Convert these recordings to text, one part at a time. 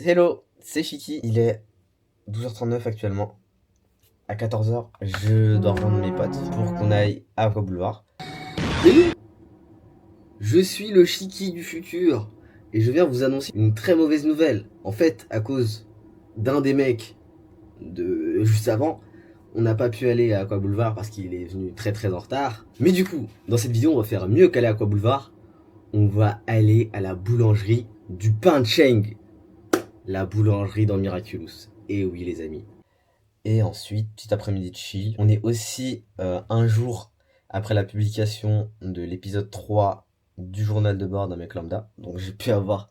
Hello, c'est Chiki. Il est 12h39 actuellement. À 14h, je dois rejoindre mes potes pour qu'on aille à Aqua Boulevard. Et je suis le Chiki du futur et je viens vous annoncer une très mauvaise nouvelle. En fait, à cause d'un des mecs de juste avant, on n'a pas pu aller à Aqua Boulevard parce qu'il est venu très en retard. Mais du coup, dans cette vidéo, on va faire mieux qu'aller à Aqua Boulevard. On va aller à la boulangerie du Pain de Cheng. La boulangerie dans Miraculous. Et oui les amis. Et ensuite, petit après-midi de chill. On est aussi un jour après la publication de l'épisode 3 du journal de bord d'un mec lambda. Donc j'ai pu avoir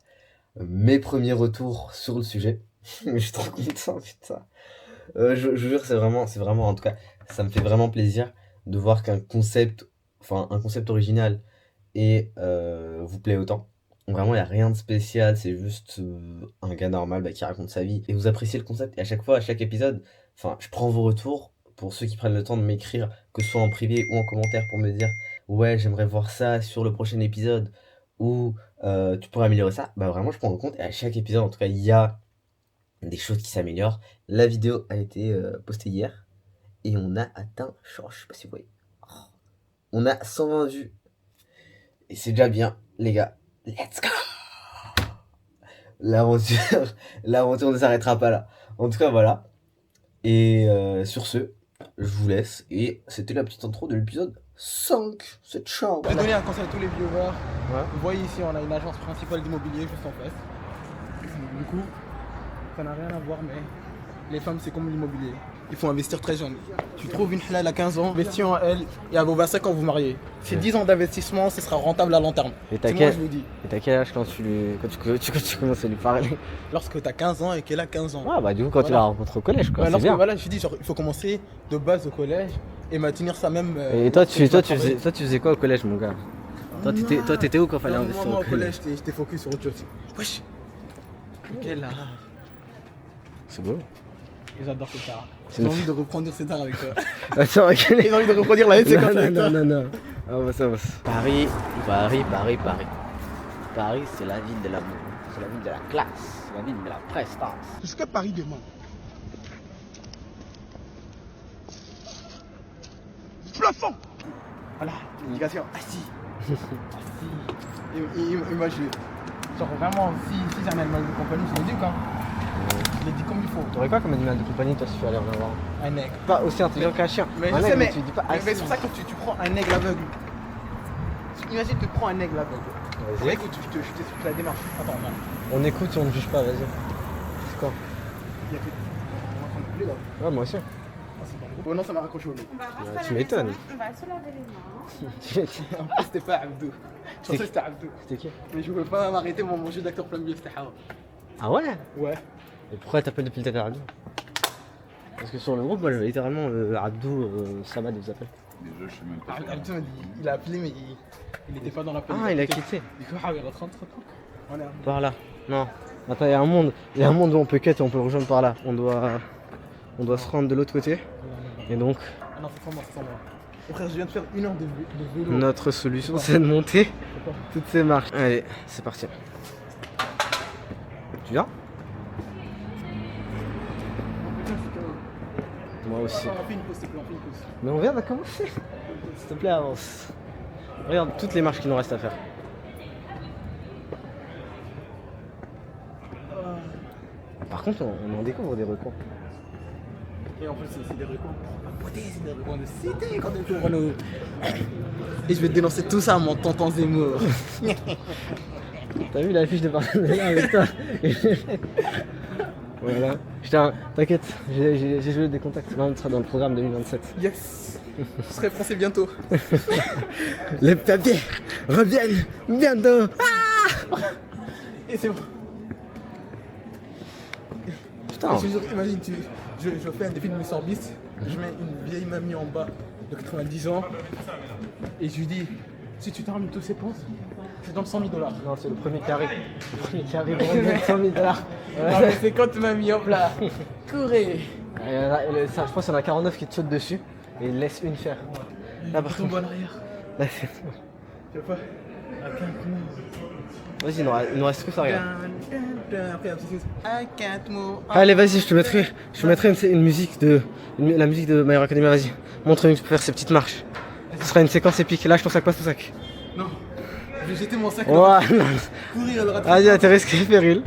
mes premiers retours sur le sujet. Je suis trop content, putain. Je jure, c'est vraiment, en tout cas, ça me fait vraiment plaisir de voir qu'un concept, enfin un concept original et vous plaît autant. Vraiment, il n'y a rien de spécial, c'est juste un gars normal qui raconte sa vie. Et vous appréciez le concept. Et à chaque fois, à chaque épisode, enfin, je prends vos retours pour ceux qui prennent le temps de m'écrire, que ce soit en privé ou en commentaire, pour me dire ouais, j'aimerais voir ça sur le prochain épisode, ou tu pourrais améliorer ça. Bah vraiment, je prends en compte. Et à chaque épisode, en tout cas, il y a des choses qui s'améliorent. La vidéo a été postée hier et on a atteint, je sais pas si vous voyez, on a 120 vues. Et c'est déjà bien, les gars. Let's go! L'aventure, l'aventure ne s'arrêtera pas là. En tout cas, voilà. Et sur ce, je vous laisse. Et c'était la petite intro de l'épisode 5. C'est ciao. Je vais donner un conseil à tous les viewers. Ouais. Vous voyez ici, on a une agence principale d'immobilier juste en face. Du coup, ça n'a rien à voir, mais les femmes, c'est comme l'immobilier. Il faut investir très jeune. Tu trouves une halal à 15 ans, investis en elle, et à vos 25 ans, vous mariez. C'est 10 ans d'investissement, ce sera rentable à long terme. Et t'as C'est quel... moi, je vous dis. Et t'as quel âge quand tu commences à lui parler? Lorsque tu as 15 ans et qu'elle a 15 ans. Ah bah du coup quand tu la rencontres au collège quoi, Ouais, c'est bien. voilà, je dis, genre, il faut commencer de base au collège et maintenir ça même. Et toi tu faisais quoi au collège mon gars? Toi t'étais où quand fallait investir Moi au au collège, j'étais focus sur autre chose. Wesh. Quel art. C'est beau. J'adore cet art. J'ai envie de reprendre cet art avec toi. Attends, quel J'ai envie de reproduire la séquence avec toi. non. Ah bah ça va. Paris, c'est la ville de l'amour, c'est la ville de la classe, c'est la ville de la prestance. C'est ce que Paris demande. Plafond. Voilà, l'éducation. Assis. Et moi, genre vraiment, si j'ai un animal de compagnie, je l'éduque, hein. Je l'éduque comme il faut. T'aurais quoi comme animal de compagnie toi si tu allais en avoir? Un aigle. Pas aussi intelligent qu'un chien. Mais un je aigle, sais, mais tu dis pas mais assis. c'est pour ça que tu prends un aigle aveugle. Imagine tu prends un aigle aveugle. Vas-y. Écoute, je t'explique la démarche. Attends, non. On écoute et on ne juge pas, vas-y. C'est quoi? Il y a que. On va prendre le là. Ouais moi aussi. Ah, c'est pas gros. Oh non, ça m'a raccroché au nez. On va rentrer Ouais, à tu la m'étonnes. maison, on va se laver les mains. En plus, c'était pas Abdou. Je pensais que c'était Abdou. C'était qui? Mais je voulais pas m'arrêter, mon jeu d'acteur plombier, c'était Hawa. Ah ouais? Ouais. Et pourquoi t'appelles depuis le début Abdou? Parce que sur le groupe, moi j'avais littéralement Abdou, Samad vous appelle. Déjà, je sais même pas. Abdou m'a dit, il a appelé, mais il était pas dans l'appel. Ah il a quitté. Du coup, il rentre. On est à... Par là. Non. Attends, il y a un monde où on peut cut et on peut le rejoindre par là. On doit se rendre de l'autre côté. Et donc, Ah non, c'est sans moi. Et frère, je viens de faire 1 heure de vélo. notre solution c'est de monter toutes ces marches. Allez, c'est parti. Tu viens? Moi aussi. Attends, on fait une pause, s'il te plaît, on fait une pause. Mais on vient de commencer. S'il te plaît, avance. Regarde toutes les marches qu'il nous reste à faire. Par contre, on en découvre des recoins. Et en fait, c'est des recoins. C'est des recoins de cité quand on découvre nos. Et je vais te dénoncer tout ça à mon tonton Zemmour. T'as vu la fiche de partenariat avec toi? Voilà. Putain, t'inquiète, j'ai joué des contacts. Là, on sera dans le programme 2027. Yes. Je serai français bientôt. Les papiers reviennent bientôt. Et c'est bon. Putain. Je te jure, imagine, je fais un défi de Mr Beast, je mets une vieille mamie en bas de 90 ans et je lui dis, si tu termines tous ces points, je te donne 100 000 $. Non, c'est le premier carré. Le premier carré pour donner 100 000 $. Non mais c'est quand tu m'as mis en plat. Courez. Je pense qu'il y en a 49 qui te sautent dessus et ils laissent une faire. Là, par Tombe contre. en arrière. Là, c'est... Tu vois pas? Vas-y, il nous reste que ça, regarde. Après, la petite chose. I can't move. Allez, vas-y, je te mettrai une musique la musique de My Hero Academia, vas-y. Montre-nous, tu peux faire ces petites marches. Ce sera une séquence épique. Lâche ton sac, passe ton sac. Non, je vais jeter mon sac. Ouais, non. Courir à le rattraper. Vas-y, à tes risques et périls.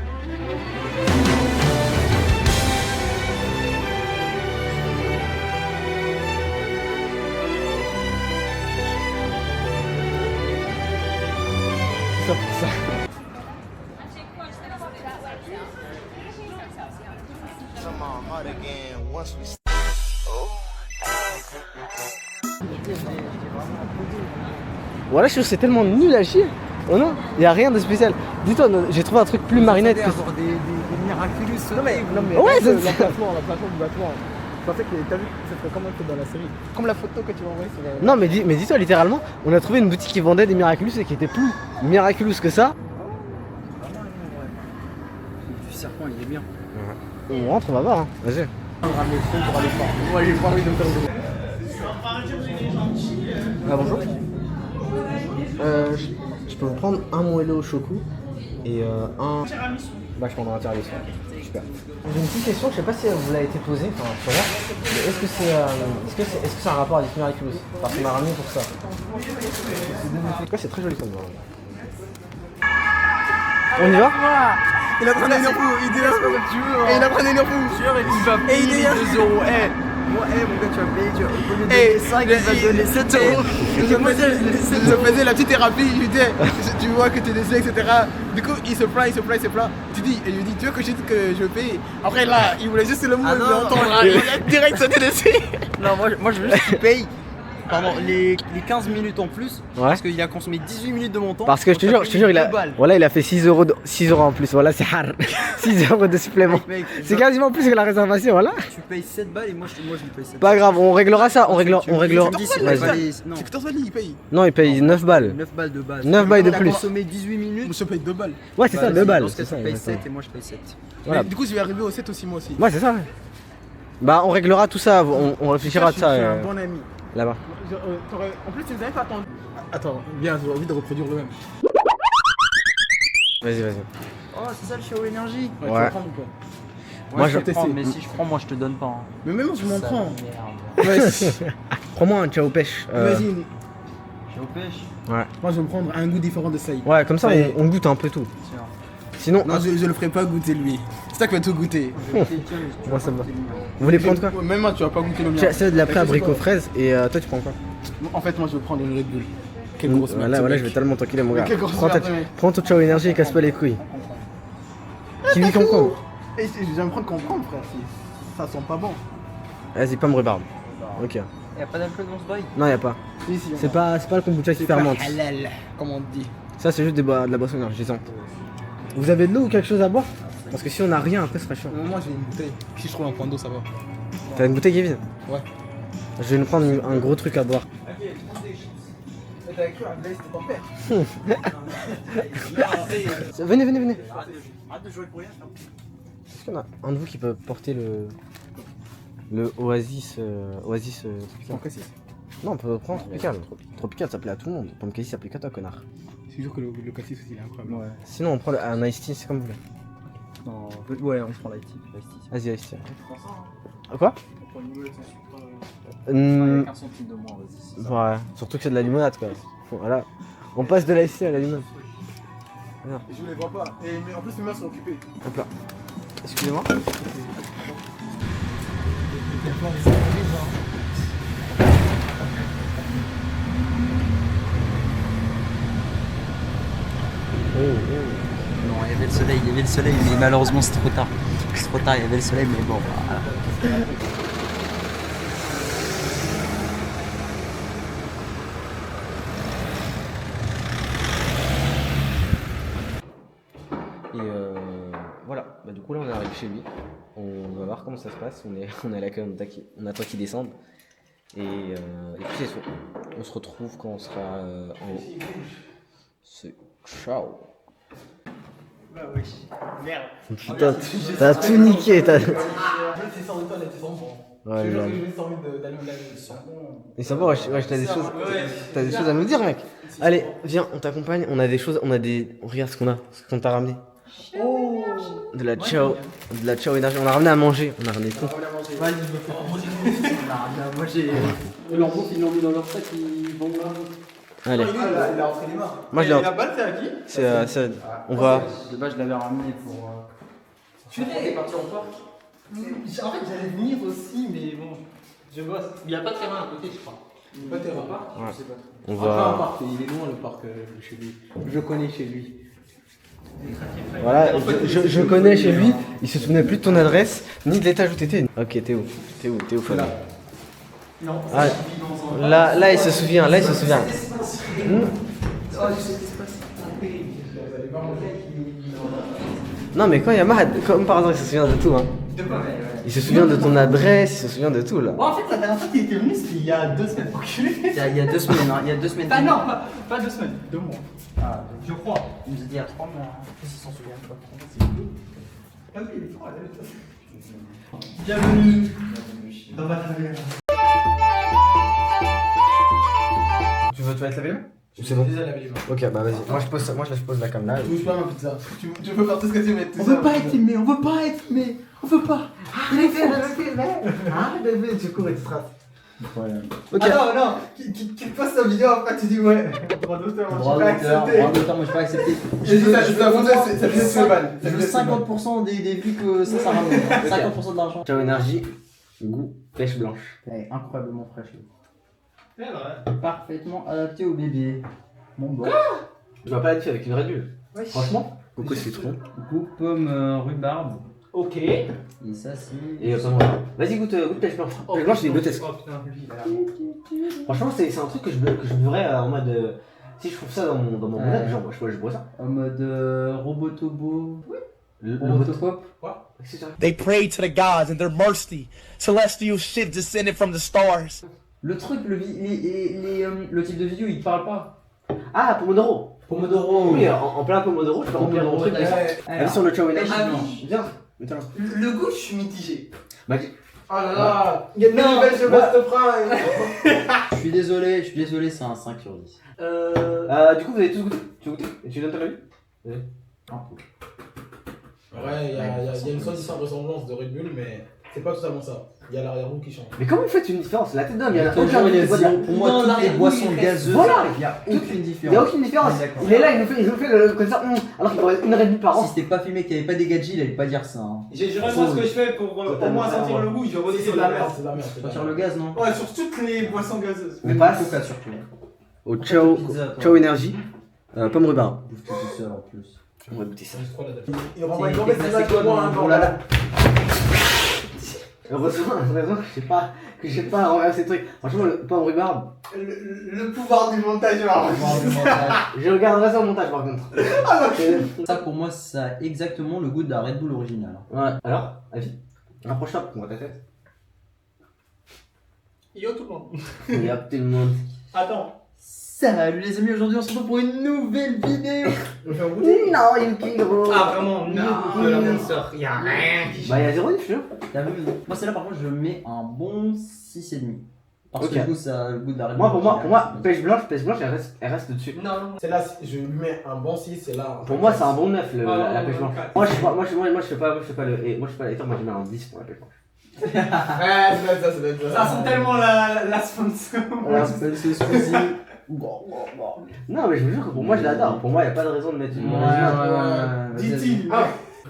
C'est ça pour ça. Voilà, je trouve que c'est tellement nul à chier. Oh non, il n'y a rien de spécial. Dis-toi, j'ai trouvé un truc plus marinette que ça. Des miraculous. Non mais Ouais, c'est ça. l'emplacement du battement. Je pensais que t'as vu, ça serait comme un peu dans la série. Comme la photo que tu m'as envoyée sur la... Non, mais dis-toi, littéralement, on a trouvé une boutique qui vendait des Miraculous et qui était plus Miraculous que ça. Du serpent, il est bien. On rentre, on va voir. Hein. Vas-y. On va ramener le son pour aller voir. Moi, j'ai pas envie de me faire de... Ah, bonjour. Je peux vous prendre un moelleux au choco et un... Bah, je prendrai un tiramisu. Super. J'ai une petite question, je sais pas si vous l'avez été posée, enfin, je sais pas. Mais est-ce que c'est un rapport avec Miraculous? Parce qu'on m'a ramené pour ça. En tout cas, c'est très joli comme on y va? Il est en train de venir fou, il dit là, et il est en train de venir fou. Et il est 2 euros, moi, mon gars, tu vas payer, tu vas payer 5, il va te donner 7 euros. Je faisais la petite thérapie, je lui disais, tu vois que tu es décédé, etc. Du coup, il se plaint. Tu dis, et je lui dis, tu veux que je dise que je paye? Après là, il voulait juste le mot, il voulait entendre. Il a direct sauté dessus. Non, moi je veux juste qu'il paye. Pardon, les 15 minutes en plus, Ouais. parce qu'il a consommé 18 minutes de mon temps. Parce que je te jure, il a, voilà, il a fait 6 euros en plus, voilà, c'est hard. 6 euros de supplément. Mec, C'est quasiment plus que la réservation, voilà. tu payes 7 balles et moi je lui paye 7 Pas grave, on réglera ça, on réglera. Tu me dis, Vas-y. non, C'est 14 balles, il paye. Non, il paye 9 balles. 9 balles de base. 9 balles de Il a plus. consommé 18 minutes. Moi, je paye 2 balles. Ouais, c'est ça, 2 balles. Dans ce cas, C'est ça, tu payes exactement. 7 et moi je paye 7. Voilà. Mais du coup, je vais arriver au 7 aussi, moi aussi. Ouais, c'est ça, ouais. Bah, on réglera tout ça, on réfléchira à Je ça suis un bon ami. là-bas. En plus, tu nous avais pas attendu. Attends, bien, j'ai envie de reproduire le même. Vas-y. Oh, c'est ça le show énergie. Tu Ouais. vas prendre ou pas? Moi, je je vais prends, tester. mais si je prends, moi je te donne pas. Hein. Mais même je m'en Ça prends. m'énerve. Ouais, Prends-moi un ciao pêche. Vas-y, J'ai au pêche. Ouais. moi je vais me prendre un goût différent de ça. Ouais, comme ça, Ça y est. on goûte un peu tout. Tiens. Sinon, Non, je le ferai pas goûter lui. C'est ça qui va tout goûter. moi ça me va. Vous voulez prendre quoi? Même moi, tu vas pas goûter le mien. Tiens, c'est de la pré T'as abricot fait fraise et toi tu prends quoi? En fait, moi je vais prendre une Red Bull. Quelle grosse merde. Voilà, ce je mec. vais tellement t'enculer mon gars. Quelle grosse Prends, merde, mec. prends ton ciao énergie et casse pas les couilles. Kiwi concombre. Et je vais me prendre comprendre, frère. Ça sent pas bon. Vas-y, pas me rhubarbe. Ok. Y'a pas d'alcool dans ce bail? Non, y a pas. Ici, C'est pas le kombucha qui c'est pas fermente. halal, comme on dit. Ça, c'est juste de la boisson énergisante. Vous avez de l'eau ou quelque chose à boire? Parce que si on a rien, après, ce serait chiant. Moi j'ai une bouteille. Si je trouve un point d'eau, ça va. T'as une bouteille qui est vide? Ouais. Je vais nous prendre un gros truc à boire. T'avais cru à Blaise, c'était ton père. Venez. Arrête de jouer pour rien. Est-ce qu'il y en a un de vous qui peut porter le Oasis Sans précis. Non, on peut prendre Tropical. Tropical, ça plaît à tout le monde. Pomme Cassis, ça plaît qu'à toi, connard. C'est sûr que le cassis aussi, il est incroyable. Ouais. Sinon, on prend un Ice Tea, c'est comme vous voulez. Non, ouais, on prend l'IT. Vas-y, Ice Tea. Quoi? Avec un centime de moins, vas-y. Ouais, surtout que c'est de la limonade, quoi. Voilà. On passe de l'Ice Tea à la limonade. Je les vois pas. Mais en plus, mes mains sont occupées. Hop là. Excusez-moi. Non, il y avait le soleil, mais malheureusement c'est trop tard. C'est trop tard, il y avait le soleil, mais bon, voilà. Et voilà, bah, du coup là on arrive chez lui, on va voir comment ça se passe, on est à l'accueil, on attend qu'il descende, et puis c'est tout. On se retrouve quand on sera en haut. C'est ciao. Bah oui. Merde. Putain, t'as tout niqué, t'as... C'est sans toi, là, c'est sans bon. Ouais, J'ai là. juste envie d'aller au live. Et ça va, ouais, t'as des choses à nous dire, mec. Allez, viens, on t'accompagne, on a des choses, regarde ce qu'on a, ce qu'on t'a ramené. Oh, De la ciao énergie. On a ramené à manger. On a ramené tout. Vas-y, je me fais moi j'ai. Leur bouffe, ils l'ont mis dans leur sac, ils vont là. Allez. Il a rentré les mains. Moi je l'ai. La balle, c'est à qui? C'est. On va. De base, je l'avais ramené pour. Tu es parti en parc? En fait, j'allais venir aussi, mais bon, je bosse. Il n'y a pas de terrain à côté, je crois. Pas de terrain. Ouais. Je sais pas. On Après, un va. parc, il est loin le parc chez lui. Je connais chez lui. Voilà, je connais chez lui. Il se souvenait plus de ton adresse, ni de l'étage où t'étais. Ok, t'es où, Fabien? Non, Ah, là, il se souvient. Là, il se souvient. Non, mais quand il y a Mahad, comme par hasard, il se souvient de tout. Hein. Il se souvient de ton adresse, il se souvient de tout là. Bon, en fait, la dernière fois qu'il était venu, c'était il y a 2 semaines. Enculé. Il y a 2 semaines, hein. Il y a 2 semaines. Ah non, pas 2 semaines, 2 mois. Ah, Je crois. il nous a dit il y a 3 mois. Il s'en souvient pas. Ah oui, il est fort, bienvenue dans ma famille. Tu veux te mettre la main? C'est bon. Déjà lavé les mains. Ok, bah vas-y. Moi je pose la cam là. Touche pas ma pizza. Tu peux faire tout ce que tu veux. On veut pas être filmé, on veut pas être filmé. On veut pas. Arrête bébé, tu cours et tu traces. Ok. Attends, non, qu'il passe sa vidéo après tu dis ouais. Droit d'auteur, Droit moi d'auteur, moi je peux pas accepter. Je dis ça, ça fait ce ban. Je veux 50% des vues que ça ramène. 50% de l'argent. Ciao énergie, goût, pêche blanche. Elle est incroyablement fraîche. C'est vrai. Parfaitement adapté au bébé. Bon bon. Je vois pas là-dessus avec une Red Bull. Franchement, coco citron. Goût pomme rhubarbe. Ok. Et ça c'est. Et vas-y, goûte pêche blanche. Pêche blanche, c'est grotesque. Oh putain, lui, il a l'air. Franchement, c'est un truc que je buvrais en mode. Si je trouve ça dans mon monade, genre, je bois ça. En mode robotobo. Le Robotopop. c'est ça. They prayed to the gods and they're mercy. Celestial shit descended from the stars. Le truc, le type de vidéo, il parle pas. Ah, Pomodoro. Pomodoro. Oui, en plein Pomodoro, je peux remplir mon truc. Allez sur le ciao énergie. Ah oui. Viens, mets-toi là. Le goût, je suis mitigé. Bah, Oh là là, il y a de nouvelles chez Bastefrin. Je suis désolé, c'est un 5 sur 10. du coup, vous avez tous goûté. Tu goûtes et tu donnes ton avis? Un peu. Ouais, il y a une soi-disant ressemblance de Red Bull, mais c'est pas totalement ça. Il y a l'arrière-goût qui change. Mais comment vous faites une différence? La tête d'homme, il y a Pour aucun moi, Non, toutes les oui, boissons il reste- gazeuses, Voilà. il n'y a aucune Il n'y a différence. aucune différence. Ah, d'accord. Il est là, il nous fait comme ça, alors qu'il aurait une Red Bull par Si an. c'était pas filmé, qu'il n'y avait pas des gadgets, il allait pas dire ça. Hein. Généralement, ce que je fais pour au moins sentir le goût, je redis C'est de la merde, c'est de la merde. Sentir le gaz, non? Ouais, sur toutes les boissons gazeuses. Mais Ou pas- Coca surtout. Au ciao, Pizza, toi. ciao énergie, pomme rhubarbe. Bouffe tout seul en plus. On va goûter ça. Je crois la date. Il renvoie C'est une mauvaise classé image de comme moi, un hein, bon lala. Heureusement que j'ai pas renversé le truc. Franchement, le pomme rhubarbe, Le pouvoir du montage. je regarderai ça au montage par contre. Ça pour moi, ça a exactement le goût de la Red Bull originale. Ouais, alors, avis, rapproche-toi pour qu'on voit ta tête. Yo tout le monde. Il y a tout le monde. Attends. Salut les amis, aujourd'hui on se retrouve pour une nouvelle vidéo. Non, Yukiro. Ah vraiment, non, de la monster, y'a rien qui change. Bah, il y a 0 je suis là. T'as vu? Moi celle-là par contre je mets un bon 6,5. Parce Ok. que du coup ça a le goût de la Red Bull. Moi, pour moi, originale. pêche blanche, elle reste dessus. Non, non, C'est là, je lui mets un bon 6, c'est là. Pour moi, c'est un bon 9 la ouais, pêche blanche. ouais. Moi, je fais pas le hater, moi je mets un 10 pour la pêche blanche. Ouais, ça doit être ça. ça sent tellement la sponsor. Voilà. C'est Squeezie. Non, mais je vous jure que pour moi, je l'adore. Pour moi, il n'y a pas de raison de mettre une Ouais, originale. vas-y, Dit-il.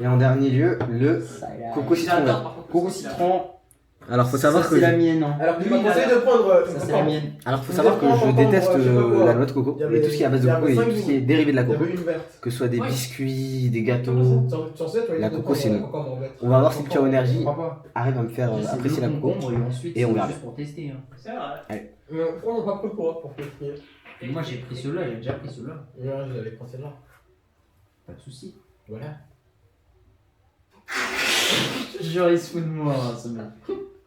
Et en dernier lieu, le Ça y est. coco citron. vert. Coco citron. Alors, faut savoir Ça, que c'est la mienne. Hein. Alors, tu m'as conseillé de prendre. Ça c'est la mienne. faut savoir que je déteste la noix de coco et tout ce qui est à base de coco et tout ce qui est dérivé de la Il y coco. avait une verte. Que ce soit des Ouais. biscuits, des gâteaux. Tu en sais, toi, il La faut coco, c'est prendre, non. en verte. On va voir si Ciao Énergie Je crois pas. arrive à me faire apprécier la coco. Et ensuite, Et on c'est verra. juste pour tester. Hein. C'est vrai. Mais pourquoi on n'a pas pris pour tester? Et moi j'ai pris ceux-là, j'ai déjà pris ceux-là. Ouais, j'avais pris celle-là. Pas de soucis. Voilà. Genre il se fout de moi, ce mec.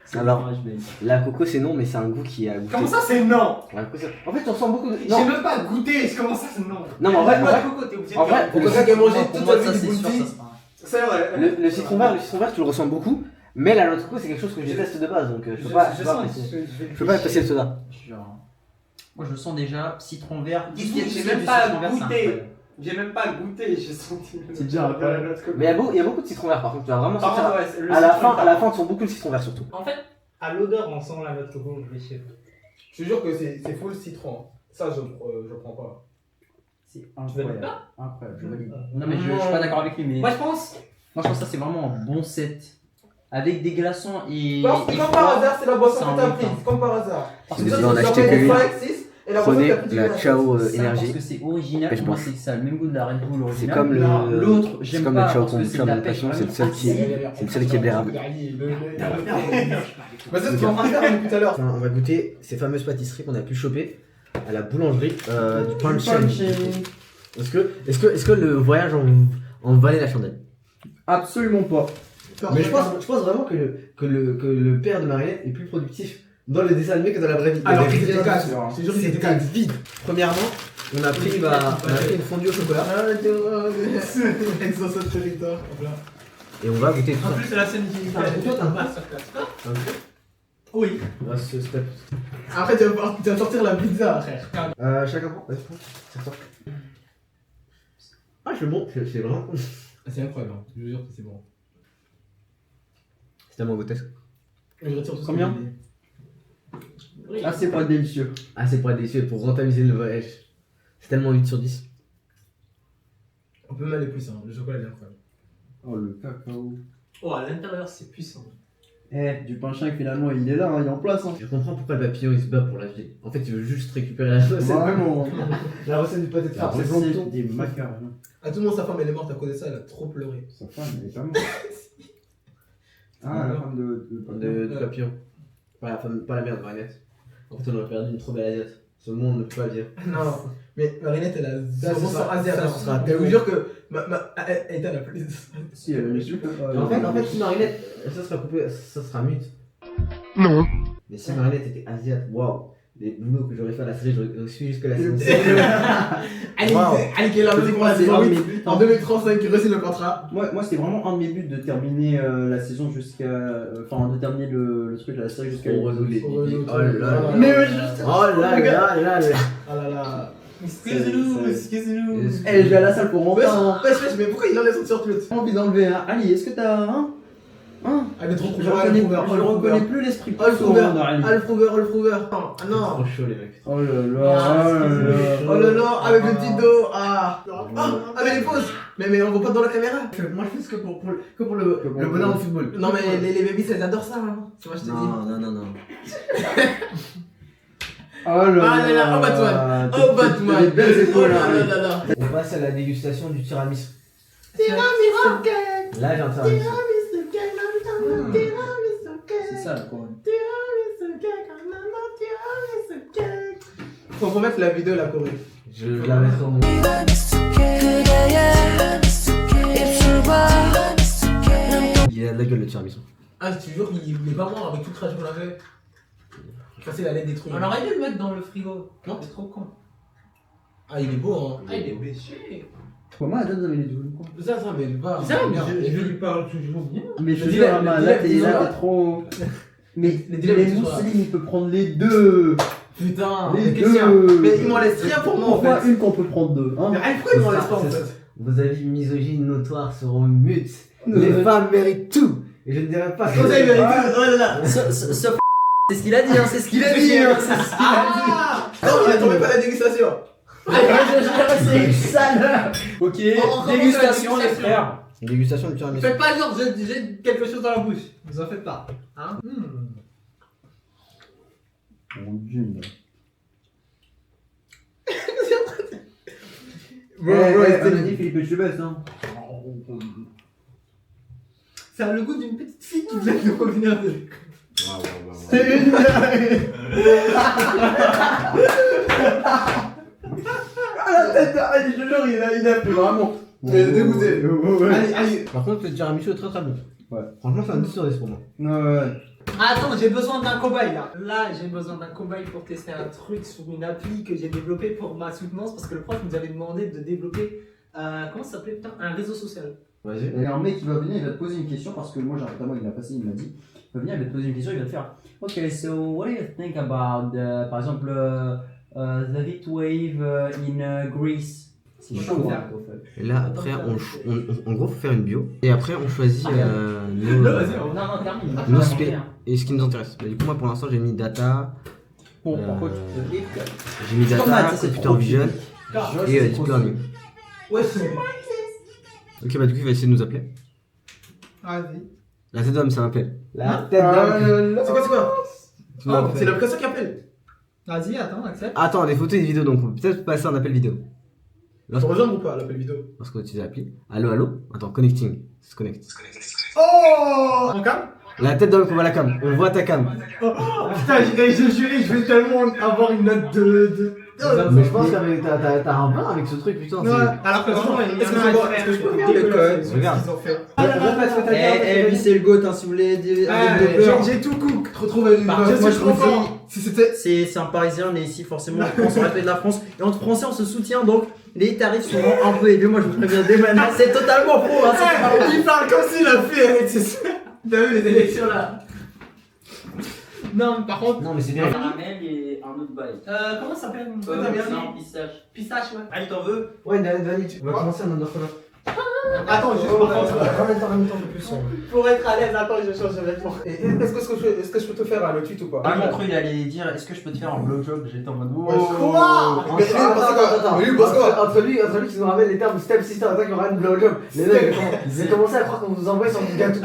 C'est Alors, dommage, mec. la coco c'est non, mais c'est un goût qui a goûté. Comment ça, c'est non? La coco, en fait, on ressent beaucoup de. J'ai Non, même pas goûté, comment ça, c'est non? non, mais en vrai, Coco, t'es obligé de en vrai, dire. Pour quelqu'un qui a mangé Pour toute moi, sa ça vie c'est du sûr, bounty, ça sera. C'est vrai. le citron vert, tu le ressens beaucoup, mais la noix de coco c'est quelque chose que je déteste de base, donc je peux pas apprécier. Je peux pas apprécier le soda. Genre. Moi je le sens déjà, citron vert. Dis tout ce qui est j'ai citron même pas vert, c'est goûté. incroyable. J'ai même pas goûté, j'ai senti. C'est déjà un peu. de l'autre côté. Mais il y a beaucoup de citron vert par contre, tu vas vraiment Par sentir. contre, ouais, le À la citron, fin, tu sens beaucoup de citron vert surtout. En fait, à l'odeur, on sent la note de coco, je vais chier. Je te jure que c'est full citron. Ça, je prends pas. C'est valides pas incroyable, je valide. Non mais je suis pas d'accord avec lui, mais Moi, je pense. moi je pense que ça c'est vraiment un bon set. Avec des glaçons et. Parce que et comme froid. par hasard, c'est la boisson ça que en t'as met prise. pas. Comme par hasard. Si vous devez en acheter des qu'une, 5, 6 et la boisson que prenez t'as prise. la Ciao Ça, Énergie. parce que c'est original, Pêche pour moi blanche. c'est ça a le même goût de la Red Bull originale. C'est comme le. L'autre, C'est j'aime comme pas le Ciao parce que c'est de Confirme la de pêche Passion, c'est le vraiment seul qui acide. c'est le seul qui est blairable. Bah, c'est ce qu'on est en train de faire depuis tout à l'heure. On va goûter ces fameuses pâtisseries qu'on a pu choper à la boulangerie du pain de chêne. Est-ce que le voyage en valait la chandelle? Absolument pas. Mais je pense vraiment que le père de Marinette est plus productif dans le dessin animé que dans la vraie vie. Alors, Il y avait c'était rien casse. dessus, hein. Je te jure que c'était C'était casse. vide. Premièrement, on a pris une fondue au chocolat Exo territoire. et on va goûter tout En ça. plus, c'est la scène qui Toi, t'as un peu? Oui. Step. Après, tu vas sortir la pizza, frère. Chacun prend. Vas-y, prends. Tire-toi. Ah, c'est bon. C'est vraiment bon. C'est incroyable, hein. Je vous jure que c'est bon. C'est tellement grotesque. Je retire tout ce Combien que j'ai dit. Ah c'est pas délicieux. Ah, c'est pour être délicieux, pour rentabiliser le voyage. C'est tellement 8 sur 10. On peut même aller plus, hein. Le chocolat il est incroyable. Oh le cacao. Oh, à l'intérieur, c'est puissant. Eh, du pain chien finalement il est là, hein, il est en place. Hein. Je comprends pourquoi le papillon il se bat pour la vie. En fait, il veut juste récupérer la recette. Vraiment. La recette du pâté de La farce, c'est recette plancton. des macarons. Ah, tout le monde, sa femme elle est morte à cause de ça, elle a trop pleuré. Sa femme elle est pas morte. Ah la femme De papillon. Pas la merde, Marinette. En fait, on aurait perdu une trop belle asiate. Ce monde ne peut pas le dire. Non, mais Marinette elle a Ça, ce sera- asiatique. ça, ce sera Je vous tellement- jure que elle était la plus. Si elle est super. En fait, si Marinette, ça sera coupé, ça sera mute. Non. Mais si Marinette était asiate, waouh, les boulots que j'aurais fait à la série, j'aurais suivi jusque la saison 6. Ali qui est là C'est pour la un saison de mes 8. buts. En 2035, il réussit le contrat. Moi c'était vraiment un de mes buts de terminer la saison jusqu'à. Enfin, de terminer le truc de la série jusqu'à. On résout les. Oh, Oh là là. Mais Oh là là là là. Ah là là. Excuse-nous, excuse-nous. Eh, je vais à la salle pour rentrer. Mais pourquoi il enlève son surplus? J'ai envie d'enlever un. Ali, est-ce que t'as un? Elle est trop Je reconnais plus l'esprit. Alfrouver. Ah non. Trop chaud, les mecs. Oh là là. Oh là là, avec le petit dos. Ah, avec les pauses. Mais on voit pas dans la caméra. Moi, je fais ce que pour le bonheur du football. Non, mais les babies, elles adorent ça. Hein. C'est moi, je te dis. Non. Oh là là. Ah là là, oh Batman. Oh Batman. Des belles Oh épaules. là hein. là là là. On passe à la dégustation du tiramisu. Tiramisu. Là, j'ai un tiramisu. C'est ça la couronne. Faut remettre la vidéo la Corée. Je la mettrai au monde. Il a de la gueule le tiramisu. Ah, je te jure, il est pas mort avec toute trajet qu'on avait. Facile à aller détruire. On aurait dû le mettre dans le frigo. Non. c'est trop con. Ah, il est beau, hein. Ah, il est bêché. Pourquoi moi, Adam, vous avez les doubles quoi. Ça, mais va. Ça, bien. je lui parle toujours bien. Mais je te Dis-le, jure, Ama, dis-le, là t'es dis-le. trop. Mais Les les dilemmes, tu vois. mousselines, il peut prendre les deux. Putain, Les mais deux. question. Mais il m'en laisse rien pour moi en Pourquoi fait. une qu'on peut prendre deux hein? Mais pourquoi il m'en laisse pas en C'est fait? ça. Vos avis misogynes notoires seront mutes. Les femmes méritent tout. Et je ne dirai pas Comme ça, il mérite tout. Oh là là. Sauf c'est ce qu'il a dit, hein, c'est ce qu'il a dit, hein, c'est ce qu'il a dit. Non, il a tombé pas la dégustation. C'est sale. Ok, On commence dégustation la les dégustation. frères. Dégustation du tiramisu. Faites pas genre, j'ai quelque chose dans la bouche. Vous en faites pas. Hein? Mon dieu. Bro, dit Philippe Chebès, hein. ça a le goût d'une petite fille qui vient de revenir de. La tête d'Ali, je te jure, il a fait vraiment. Dégoûté. Allez. Par contre, le tiramisu est très très bon. Ouais. Franchement, c'est un 10 sur 10 pour moi. Ouais. Attends, j'ai besoin d'un cobaye là. Là, j'ai besoin d'un cobaye pour tester un truc sur une appli que j'ai développé pour ma soutenance parce que le prof nous avait demandé de développer. Comment ça s'appelait putain? Un réseau social. Vas-y. Il y a un mec qui va venir, il va te poser une question parce que moi, j'ai un pote à moi, il m'a passé, il m'a dit. Il va venir, il va te poser une question, il va te faire. Ok, so what do you think about, par exemple, the heat wave in Greece? C'est chaud, hein, au fait. Et là, après, en gros, faut faire une bio. Et après, on choisit nos, Non, termine. nos spé et ce qui nous intéresse. Bah, du coup, moi, pour l'instant, j'ai mis data. J'ai mis data, computer vision et deep learning. Ouais, c'est. Ok, bah, du coup, il va essayer de nous appeler. Vas-y. La tête d'homme, ça m'appelle. La tête d'homme. C'est quoi, c'est quoi? Tu m'appelles. C'est l'application qui appelle. Vas-y, attends, accepte. Attends, des photos et des vidéos, donc on peut peut-être passer un appel vidéo. Tu rejoindre ou pas l'appel vidéo? Lorsqu'on utilise l'appli. Allô, allô. Attends, connecting. Se connecte. Oh! En cam? La tête d'homme qu'on voit la cam. On voit ta cam. Putain, je jurais, je vais tellement avoir une note de. Mais je pense qu'avec t'as un bain avec ce truc, putain. Ouais, alors que vraiment, est-ce que je peux voir le code? Regarde. Ce qu'ils ont fait. Répète ce que t'as dit. lui c'est le goat, hein, si vous voulez dire. J'ai tout cook. Je retrouve une. Par contre, moi, je vous dis, Si c'était. c'est un parisien, on est ici forcément en France, on répète de la France. Et entre français, on se soutient donc. Les tarifs sont un peu élevés, moi je vous préviens dès maintenant. C'est totalement faux, hein, c'est pas Il parle comme s'il a fait. T'as vu les élections là? Non, mais par contre. Non, mais c'est bien. caramel et un autre bail. Comment ça s'appelle? Non, pistache. Pistache, ouais. Allez, t'en veux? Ouais, une vanille. On va commencer un undercover. Attends, juste pour En même temps de plus. Pour être à l'aise, attends, je change de vêtements. Est-ce que je peux te faire le tweet ou pas? Ah, j'ai cru il allait dire est-ce que je peux te faire un blowjob? J'étais en mode Ouais, Quoi? Entre lui qui nous ramène les termes step sister attack, il y aura une blowjob. Les mecs, ils ont commencé à croire qu'on vous envoie sur du gâteau.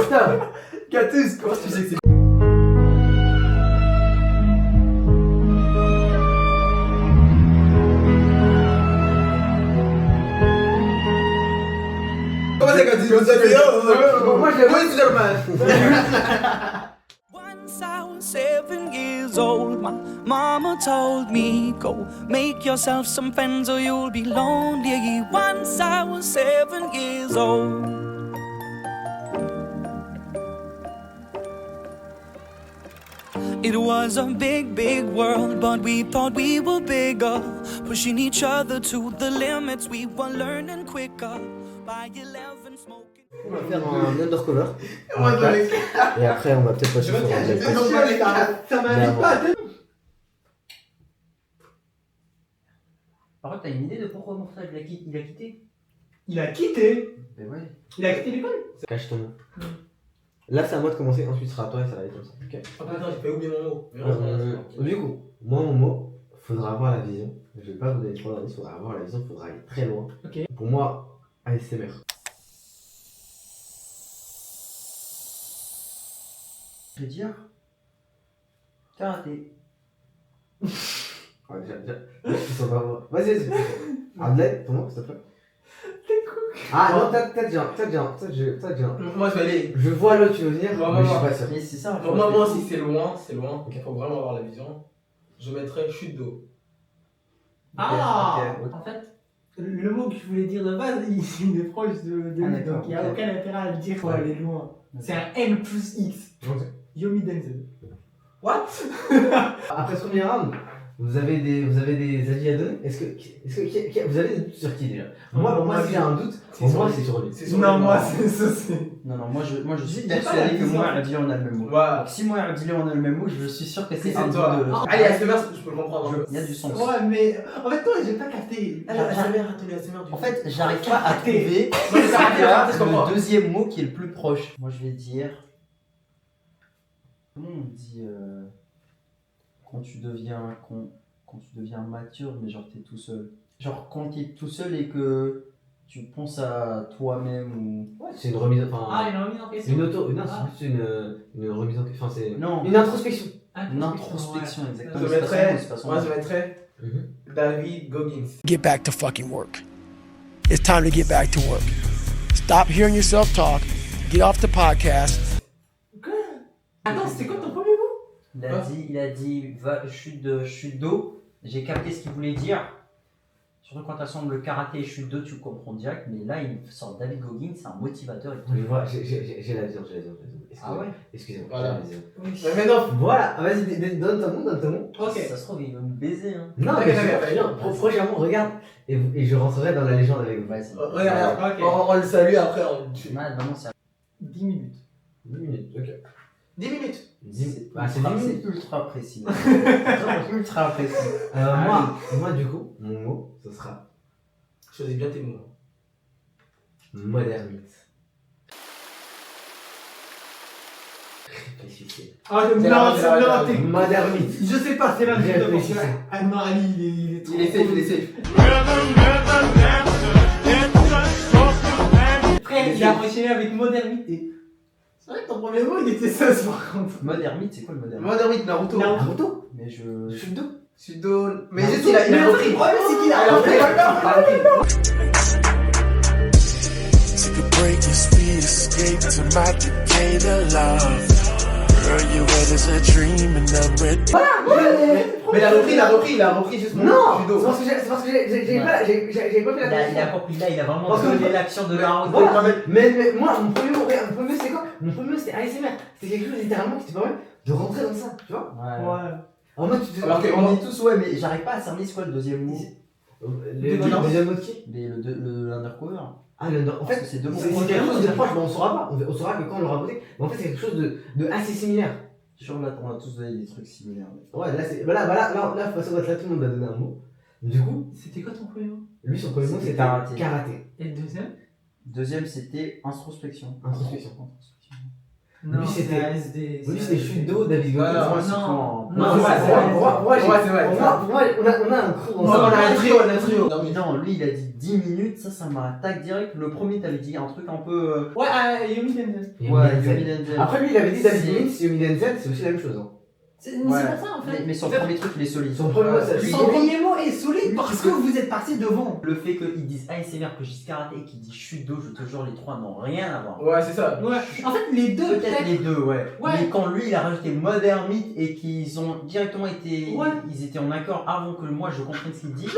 Stop. Catus, comment tu sais que c'est. Comment c'est quand tu veux ça? Moi, je l'ai Oui, c'est normal. Once I was 7 years old, my mama told me, go make yourself some friends or you'll be lonely. Once I was 7 years old. It was a big, big world, but we thought we were bigger. Pushing each other to the limits, we were learning quicker. By 11 smoking. On va faire un undercover. Ouais, Un mais- quatre. Et après, on va peut-être passer sur un black test. Ça m'invite pas à Par contre, t'as une idée de pourquoi Mortal il a quitté? Il a quitté. Ben ouais. Il a quitté l'école. Cache ton nom. Là, c'est à moi de commencer, ensuite ce sera à toi et ça va être comme ça. Ok. Oh putain, j'ai fait oublier mon mot. Du coup, moi, mon mot, faudra avoir la vision. Je vais pas vous donner trop d'indices, faudra avoir la vision, faudra aller très loin. Ok. Pour moi, ASMR. Je vais dire. Karaté. Ouais, déjà. Ils sont pas bons. Vas-y. Abdel, ton nom, s'il te plaît. Ah non, peut-être j'ai un. Moi, je vais aller. Je vois là où tu veux venir, Ouais, mais je ouais, suis pas sûr. Mais c'est ça. Pour moi, si c'est loin, c'est loin. Il faut vraiment avoir la vision. Je mettrais chute d'eau. Ah! Ok. En fait, le mot que je voulais dire de base, il est proche de lui, d'accord, donc il n'y a ok. aucun intérêt à le dire pour aller loin. C'est un N plus X. Ok. Yomi Denzel. Après ce premier round, vous avez des avis à donner? Est-ce que vous avez des doutes sur qui déjà? Moi, si j'ai un doute, pour moi c'est sur lui. Non, moi, c'est ça, c'est. Non, moi je suis J'ai pas la persuadé que vision. moi et Abdil on a le même mot. Voilà. Donc, si moi et Abdil on a le même mot, je suis sûr que c'est un C'est de toi. deux. Allez, ASMR, je peux le comprendre. Il y a du sens. Ouais, mais en fait, toi, j'ai pas capté. En fait, j'arrive pas à trouver Non, mais ça arrête, là, je comprends. le deuxième mot qui est le plus proche. Moi je vais dire. Comment on dit quand tu deviens mature, mais genre t'es tout seul. Genre quand t'es tout seul et que tu penses à toi-même ou. Ouais, c'est une remise, enfin. Ah, il a remis en question. Une auto. Non, Ah. c'est plus une remise en question. Enfin, c'est. Non, Une introspection. une introspection ouais. exactement. Je C'est pas son mettrais. mot, c'est pas son Moi, mot. je mettrais David Goggins. Get back to fucking work. It's time to get back to work. Stop hearing yourself talk. Get off the podcast. Attends, c'était quoi ton premier mot? Il a dit chute d'eau. J'ai capté ce qu'il voulait dire. Surtout quand t'assembles le karaté et chute d'eau, tu comprends direct. Mais là, il sort David Goggins, c'est un motivateur. Je vois, j'ai la vision, Ah ouais? Excusez-moi, Voilà. j'ai la vision. Mais maintenant, Voilà, vas-y, donne ton mot. Ok. Ça se trouve, il veut me baiser. Hein. Non, Ok, mais d'accord, je viens, prochainement, regarde, et je rentrerai dans la légende avec vous. Vas-y. regarde, Ok. on le salue après, on le tue. Ouais, vraiment, c'est 10 minutes. 10 minutes, ok. 10 minutes. Bah, c'est 10 minutes. ultra précis. Vraiment ultra précis. Moi, du coup, mon mot, ce sera Choisis bien tes mots. Modernite. Réfléchissez. Ah, C'est non, la- c'est c'est la- non, t'es- Modernite. Je sais pas, c'est la vie d'abord. Réfléchissez. Ah non, Ali, il est trop. Il est safe, il est safe. Frère, il a enchaîné avec modernité. C'est vrai que ton premier mot, il était ça, par contre. Modernite, c'est quoi le modernite? Modernite, Naruto. Naruto. Mais je. Sudo. Sudo. Mais Naruto, j'ai tout, il a Le repris. problème, c'est qu'il Ah, il a a repris. Take a break, your speed, escape to my Decatur love. Girl, you red as a dream and I'm red. Mais il a repris juste mon Non, judo. c'est parce que j'ai pas fait la Il a compris là, il a vraiment Parce que- donné l'action de Naruto. Voilà. Mais moi, mon premier mot, c'est quoi? Mon premier mot, c'était ASMR. C'était quelque chose littéralement qui te permet de rentrer dans ça, tu vois? Ouais. En mode, tu te Alors qu'on dit tous, ouais, mais j'arrive pas à cerner c'est quoi le deuxième mot. le deuxième mot de qui? Le undercover. Ah, le, en Parce fait, que c'est deux mots. c'est quelque chose de proche, mais on saura pas. On saura que quand on l'aura voté. Mais en fait, c'est quelque chose de assez similaire. Sûr, là, on a tous donné des trucs similaires. Ouais, là, c'est. Là, de toute façon, là, tout le monde a donné un mot. Du coup, C'était quoi ton premier mot? lui, son premier mot, C'était c'était karaté. karaté. Et le deuxième? Deuxième, c'était introspection. Introspection. Non, c'était- ASD. Lui, c'était Shudo, David Voilà. Goggins. Moi, c'est non. quand- Non, c'est c'est vrai, vrai. Pour moi, Ouais, c'est vrai. on a un crew. On a un trio. Non, mais non, lui, il a dit 10 minutes, ça m'attaque direct. Le premier, t'avais dit un truc un peu. Ouais, Yomi Denzel. Ouais, Yomi Denzel. Après, lui, il avait dit David C'est- Goggins, Yomi Denzel, c'est aussi la même chose. Hein. C'est Ouais. pas ça en fait. Mais son premier truc, il est solide. Son premier mot, c'est Son premier mot est solide parce que vous êtes passé devant. Le fait qu'ils disent ASMR, que je dise karaté et qu'ils disent Shudo, je te jure, les trois n'ont rien à voir. Ouais, c'est ça. Ouais. En fait, les deux, Peut-être les deux, ouais. Ouais. Mais quand lui, il a rajouté Modern Myth et qu'ils ont directement été. Ouais. Ils étaient en accord avant que moi je comprenne ce qu'il dit.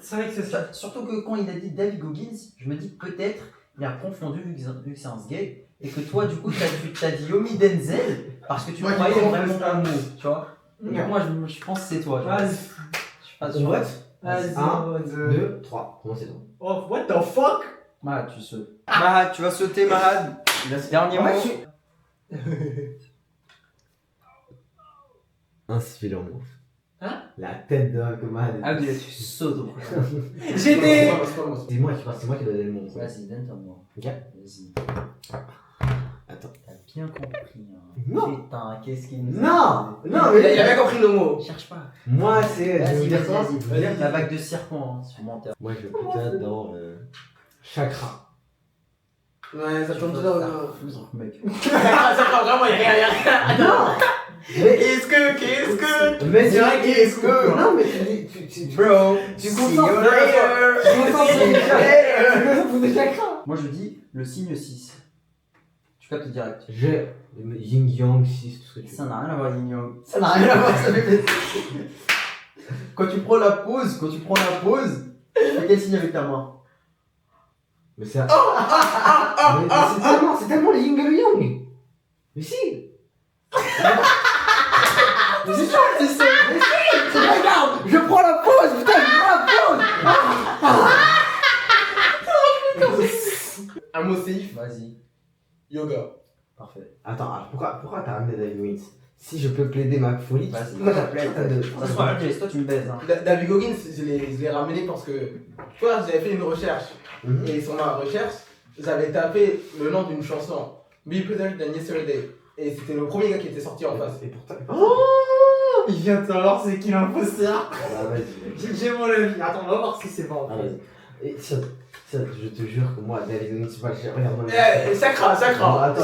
C'est vrai que c'est ça. Surtout que quand il a dit David Goggins, je me dis peut-être il a confondu vu que c'est un gay et que toi du coup t'as dit Yomi Denzel parce que tu Moi, croyais j'ai compris vraiment ça. un mot, tu vois. Et Ouais. moi je pense que c'est toi. tu vois. Vas-y. Je suis pas On sûr. vote Vas-y. 1, 2, 3. Comment c'est toi? Oh, what the fuck? Mahad, tu sautes. Mahad, tu vas sauter Mahad. Dernier mot. Inspirons. Hein? La tête de Hakomad. Ah oui, là, tu sautes. J'étais. C'est moi qui dois donner le nom. Vas-y, donne-toi moi. Ok. Vas-y. Attends. T'as bien compris. Hein. Non. Putain, qu'est-ce qu'il nous a Non! dit. Non, Il a mais. bien compris le mot. Cherche pas. Moi, c'est. Je vais Vas-y, vous dire quoi? vas-y. La vague de serpent, hein, sur menteur. Moi, je vais plutôt dans chakra. Ouais, ça tombe Ça dedans. foudre, mec. Ça prend vraiment, il y a rien. Non! Mais. Qu'est-ce que. Mais C'est vrai qu'est-ce que- Non, mais tu. Bro, Tu see concentres. you later. Tu concentres des chakras. Moi je dis le signe 6. Tu captes direct. J'ai Yin Yang 6, tout ce que tu veux. Ça n'a rien à voir, Yin Yang. Ça n'a rien à voir, ça fait plaisir. Quand tu prends la pause, tu fais quel signe avec ta main? Mais c'est. Mais c'est tellement le yin et le yang. Mais si. Mais c'est ça, c'est ça. Mais si. Regarde, je prends la pause, putain, je prends la pause. Un mot safe. Vas-y. Yoga. Parfait. Attends, alors pourquoi t'as ramené David Goggins? Si je peux plaider ma folie, Vas-y. pourquoi t'as de. Ça se passe, Jess, toi tu me baises. Hein. David Goggins, je l'ai ramené parce que, tu vois, j'avais fait une recherche. Mhm. Et sur ma recherche, j'avais tapé le nom d'une chanson, Be Better Than Yesterday. Et c'était le premier gars qui était sorti en face. Et pourtant. Oh, il vient de savoir c'est qui l'imposteur. Ah, vas-y. J'ai mon avis. Attends, on va voir si c'est bon. Ah, vas-y. Et ça, je te jure que moi, David Goggins, c'est pas que j'ai. Regarde-moi. Sacra, Attends,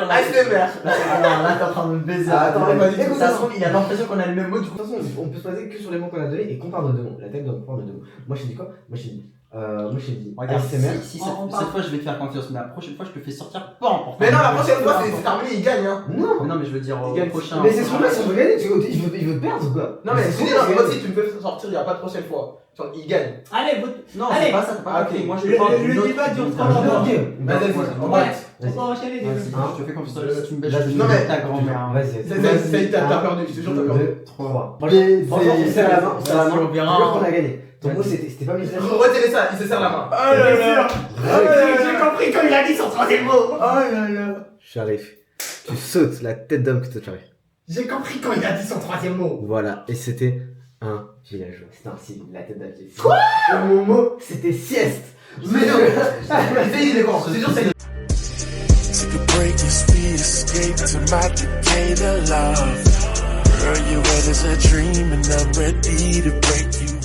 ASMR. Alors là t'es en train de me baiser. Ah, attends, vas-y. Écoute, ça se trouve, il a l'impression qu'on a le même mot du coup. De toute façon, on peut se baser que sur les mots qu'on a donnés et qu'on parle de deux mots. La tête doit parler de deux mots. Moi, je t'ai dit quoi? Moi, je t'ai dit Regarde, ASMR. si cette fois je vais te faire confiance, mais la prochaine fois je te fais sortir pas en portant. Mais non, la prochaine fois, c'est terminé, il gagne. Hein. Non. Mais non, mais je veux dire au prochain. Mais c'est ce qu'on fait, si on veut gagner, il veut perdre ou quoi? Non, mais c'est si ce dans qu'on le fait, mode, si tu me fais sortir, il n'y a pas de prochaine fois. Genre, il gagne. Allez, vote. Non, Allez. c'est pas ça, t'as pas Ah, compris. ok. Moi je te parle d'une Le autre. débat dure d'une- 3 d'un heures. autre. Vas-y, on Ouais, vote. on va enchaîner les Vas-y, deux. je te fais confiance. Si tu me baises, Vas-y. je te Non, donne mais- ta grand-mère. Vas-y. T'as perdu, je te jure, t'as perdu. 2, 3. Franchement, on serre la main. On serre la main. On Je verra. jure qu'on a gagné. Ton mot, c'était pas mis. Retirez ça, il se serre la main. J'ai compris quand il a dit son troisième mot. Sharif, tu sautes la tête d'homme que tu arrives. J'ai compris quand il a dit son troisième mot. Voilà, et c'était un villageois. C'était un civil, la tête d'Alger. Quoi? Mon mot, c'était sieste. Mais non, il est con, c'est sûr, c'est. Take a break and speed escape to my Decatur love. Girl, you wet as a dream and I'm ready to break you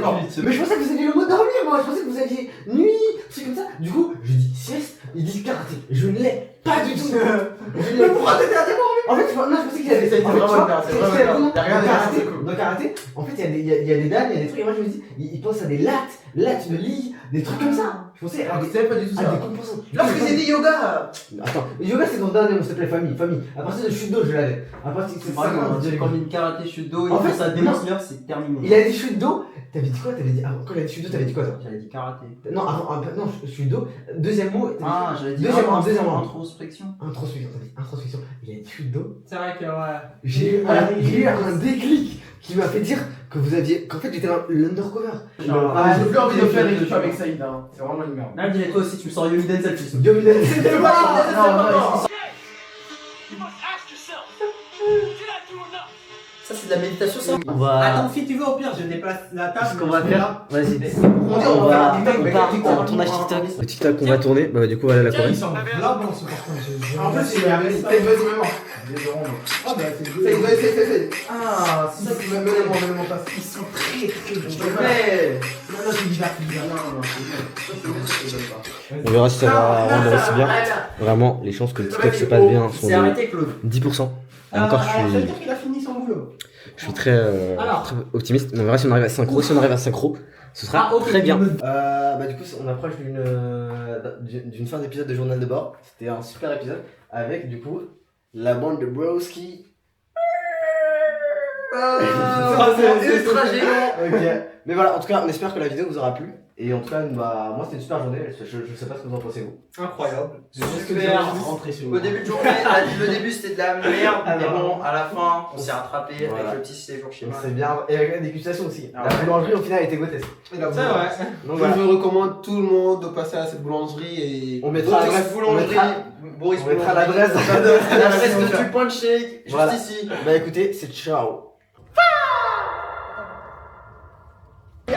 off. Mais je pensais que vous aviez le mot dormir, moi. Je pensais que vous aviez nuit, c'est comme ça. Du coup, je dis sieste, il dit karaté. Je ne l'ai pas du tout. Mais pourquoi t'étais à déborder? En fait, non, je pensais qu'il avait. C'est vraiment bien, c'est vraiment bien. Dans le karaté, en fait, il y a des dalles, il y a des trucs. Et moi, je me dis, il pense à des lattes de lit, des trucs comme ça. Je pensais à C'est pas du tout ça. des composants. Lorsque j'ai dit yoga. Attends, le yoga, c'est dans le dernier mot, s'il te plaît, famille. À partir de judo, je l'avais. À partir de C'est pas grave, j'ai combien de karaté judo, En il fait, fait ça démonce l'heure, c'est terminé. Il a dit judo. T'avais dit quoi? T'avais dit. Quand il a dit judo, t'avais dit quoi, toi? J'avais dit karaté. Non, non, judo. Deuxième mot. Ah, j'avais dit deuxième mot. introspection. Introspection, t'as dit introspection. Il a dit judo. C'est vrai que ouais. J'ai eu un déclic qui m'a fait dire que vous aviez. Qu'en fait, j'étais dans l'undercover. J'ai plus envie de faire équipe avec Saïd, hein. C'est vraiment une merde. Là, dis toi aussi, tu me sors Yomi Denzel, tu sais. C'était pas. Ça, c'est de la méditation, ça. On va. Attends, si tu veux, au pire, je déplace la table. Ce qu'on va faire, vas-y. On On part en tournage TikTok. Le TikTok qu'on va tourner, bah du coup voilà la Tiens, Corée. ils sont là bon ce carton. En plus, il y a une vraiment. Ah bah c'est Ah, si ça, tu vas mener mon passe. Ils sont très très bons. Ouais. Non, c'est bizarre. On verra si ça va rendre aussi bien. Vraiment, les chances que le TikTok se passe bien sont C'est de arrêté, Claude. 10%. Et encore, Ça veut dire qu'il a fini son boulot. je suis très optimiste. Mais on verra si on arrive à synchro. Si on arrive à synchro, ce sera très bien. Bah du coup, on approche d'une fin d'épisode de Journal de bord. C'était un super épisode avec du coup la bande de Broski. C'est ultra géant. Ok. Mais voilà, en tout cas, on espère que la vidéo vous aura plu. Et en tout cas, bah, moi c'était une super journée. Je sais pas ce que vous en pensez vous. Incroyable. Super. Au début de journée, le début c'était de la merde, mais bon, à la fin, on s'est rattrapé Voilà. avec le petit séjour chez moi. C'est bien. Et avec la dégustation aussi. La boulangerie au final était gotesque. C'est vrai. Donc Je voilà. recommande tout le monde de passer à cette boulangerie et. On mettra l'adresse. Boris On mettra l'adresse. L'adresse de du point de shake, juste Voilà. ici. Bah écoutez, c'est ciao.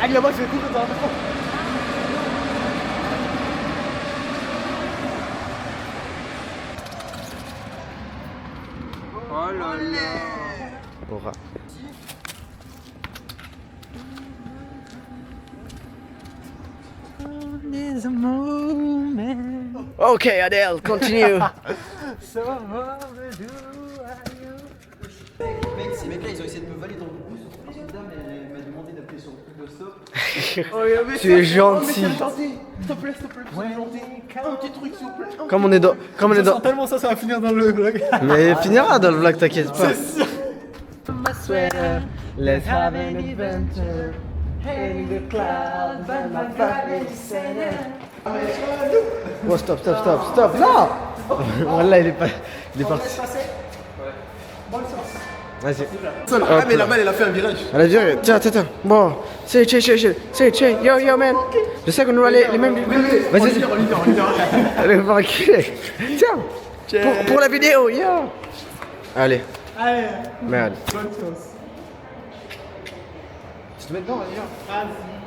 Allez, là-bas, je vais couper dans Oh là là. Aura. Ok Adèle, continue. Mec, ces mecs-là, ils ont essayé de me voler dans le bus. Cette dame, elle m'a demandé d'appuyer sur le truc de stop. Tu es gentil. S'il te plaît, sois gentil. Un petit truc, s'il vous plaît. Comme on est dans. Tellement ça va finir dans le vlog. Mais il finira dans le vlog, t'inquiète pas. Let's have an adventure in the clouds and my body Oh stop, non. Voilà, il est parti. Vas-y. Ah, mais la balle, elle a fait un virage. Elle a dit, tiens. Bon, c'est, yo man. Je sais qu'on nous les mêmes. Vas-y, On y vient. allez, va enculer. Tiens, pour la vidéo, yo. Allez, Allez, merde. bonne chance. Tu te mets dedans, vas-y. Vas-y.